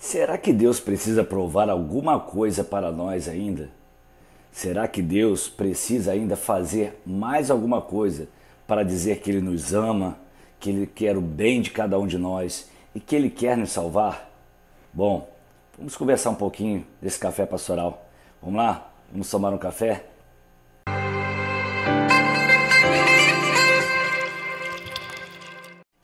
Será que Deus precisa provar alguma coisa para nós ainda? Será que Deus precisa ainda fazer mais alguma coisa para dizer que Ele nos ama, que Ele quer o bem de cada um de nós e que Ele quer nos salvar? Bom, vamos conversar um pouquinho desse café pastoral. Vamos lá? Vamos tomar um café?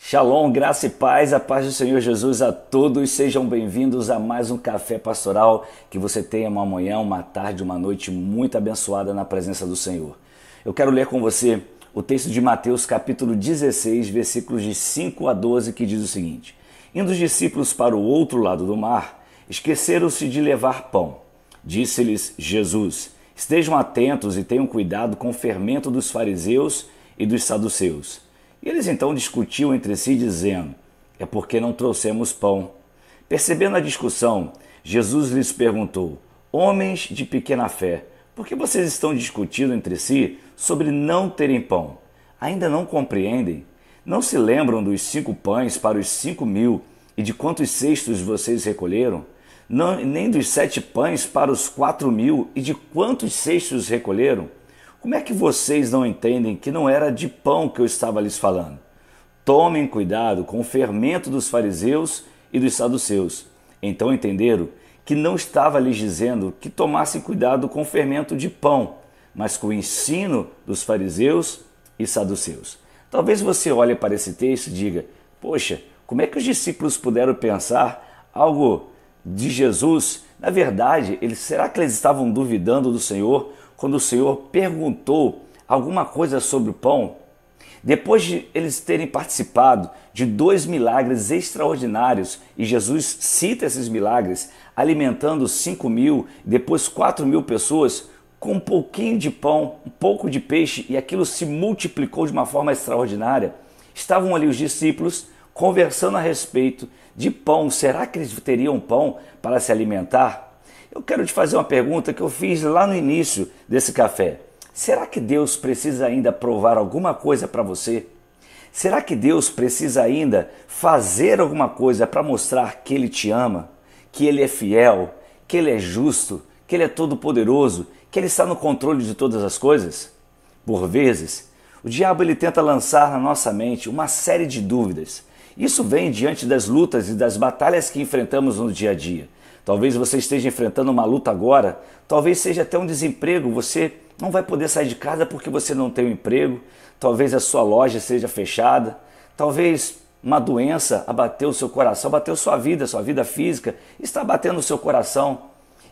Shalom, graça e paz, a paz do Senhor Jesus a todos. Sejam bem-vindos a mais um Café Pastoral. Que você tenha uma manhã, uma tarde, uma noite muito abençoada na presença do Senhor. Eu quero ler com você o texto de Mateus capítulo 16, versículos de 5 a 12, que diz o seguinte: Indo os discípulos para o outro lado do mar, esqueceram-se de levar pão. Disse-lhes Jesus: Estejam atentos e tenham cuidado com o fermento dos fariseus e dos saduceus. E eles então discutiam entre si, dizendo: É porque não trouxemos pão. Percebendo a discussão, Jesus lhes perguntou: Homens de pequena fé, por que vocês estão discutindo entre si sobre não terem pão? Ainda não compreendem? Não se lembram dos 5 pães para os 5.000 e de quantos cestos vocês recolheram? Nem dos 7 pães para os 4.000 e de quantos cestos recolheram? Como é que vocês não entendem que não era de pão que eu estava lhes falando? Tomem cuidado com o fermento dos fariseus e dos saduceus. Então entenderam que não estava lhes dizendo que tomassem cuidado com o fermento de pão, mas com o ensino dos fariseus e saduceus. Talvez você olhe para esse texto e diga: poxa, como é que os discípulos puderam pensar algo de Jesus? Na verdade, será que eles estavam duvidando do Senhor quando o Senhor perguntou alguma coisa sobre o pão? Depois de eles terem participado de 2 milagres extraordinários, e Jesus cita esses milagres, alimentando 5.000, depois 4.000 pessoas, com um pouquinho de pão, um pouco de peixe, e aquilo se multiplicou de uma forma extraordinária, estavam ali os discípulos conversando a respeito de pão. Será que eles teriam pão para se alimentar? Eu quero te fazer uma pergunta que eu fiz lá no início desse café. Será que Deus precisa ainda provar alguma coisa para você? Será que Deus precisa ainda fazer alguma coisa para mostrar que Ele te ama, que Ele é fiel, que Ele é justo, que Ele é todo-poderoso, que Ele está no controle de todas as coisas? Por vezes, o diabo ele tenta lançar na nossa mente uma série de dúvidas. Isso vem diante das lutas e das batalhas que enfrentamos no dia a dia. Talvez você esteja enfrentando uma luta agora, talvez seja até um desemprego, você não vai poder sair de casa porque você não tem um emprego, talvez a sua loja seja fechada, talvez uma doença abateu o seu coração, abateu sua vida física, está abatendo o seu coração.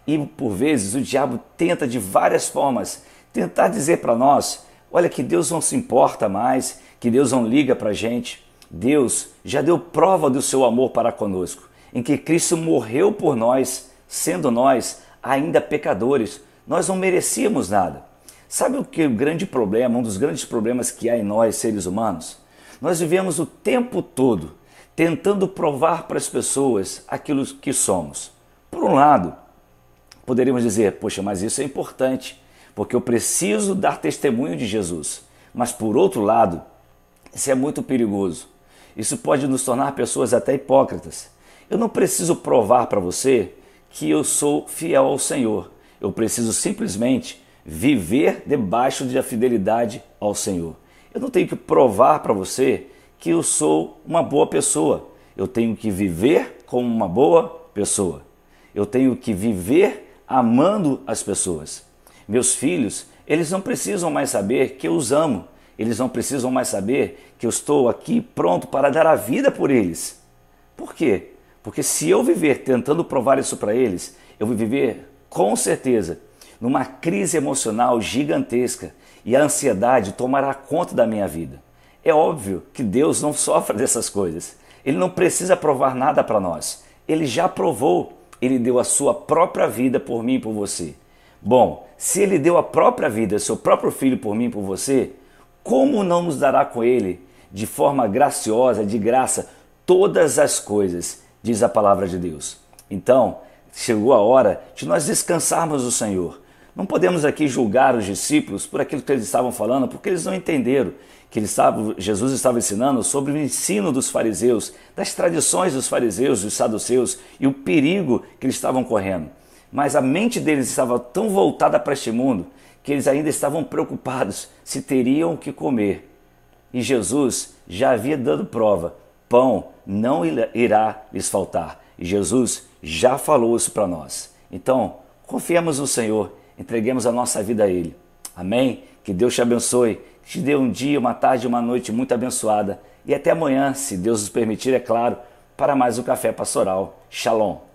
E por vezes o diabo tenta de várias formas tentar dizer para nós: olha, que Deus não se importa mais, que Deus não liga para a gente. Deus já deu prova do seu amor para conosco, em que Cristo morreu por nós, sendo nós ainda pecadores. Nós não merecíamos nada. Sabe o que o grande problema, um dos grandes problemas que há em nós, seres humanos? Nós vivemos o tempo todo tentando provar para as pessoas aquilo que somos. Por um lado, poderíamos dizer: poxa, mas isso é importante, porque eu preciso dar testemunho de Jesus. Mas por outro lado, isso é muito perigoso. Isso pode nos tornar pessoas até hipócritas. Eu não preciso provar para você que eu sou fiel ao Senhor. Eu preciso simplesmente viver debaixo da fidelidade ao Senhor. Eu não tenho que provar para você que eu sou uma boa pessoa. Eu tenho que viver como uma boa pessoa. Eu tenho que viver amando as pessoas. Meus filhos, eles não precisam mais saber que eu os amo. Eles não precisam mais saber que eu estou aqui pronto para dar a vida por eles. Por quê? Porque se eu viver tentando provar isso para eles, eu vou viver, com certeza, numa crise emocional gigantesca, e a ansiedade tomará conta da minha vida. É óbvio que Deus não sofre dessas coisas. Ele não precisa provar nada para nós. Ele já provou. Ele deu a sua própria vida por mim e por você. Bom, se Ele deu a própria vida, seu próprio Filho por mim e por você, como não nos dará com Ele, de forma graciosa, de graça, todas as coisas, diz a palavra de Deus. Então, chegou a hora de nós descansarmos no Senhor. Não podemos aqui julgar os discípulos por aquilo que eles estavam falando, porque eles não entenderam que Jesus estava ensinando sobre o ensino dos fariseus, das tradições dos fariseus, dos saduceus e o perigo que eles estavam correndo. Mas a mente deles estava tão voltada para este mundo que eles ainda estavam preocupados se teriam o que comer. E Jesus já havia dado prova, pão não irá lhes faltar. E Jesus já falou isso para nós. Então, confiemos no Senhor, entreguemos a nossa vida a Ele. Amém? Que Deus te abençoe, que te dê um dia, uma tarde, uma noite muito abençoada. E até amanhã, se Deus nos permitir, é claro, para mais um Café Pastoral. Shalom.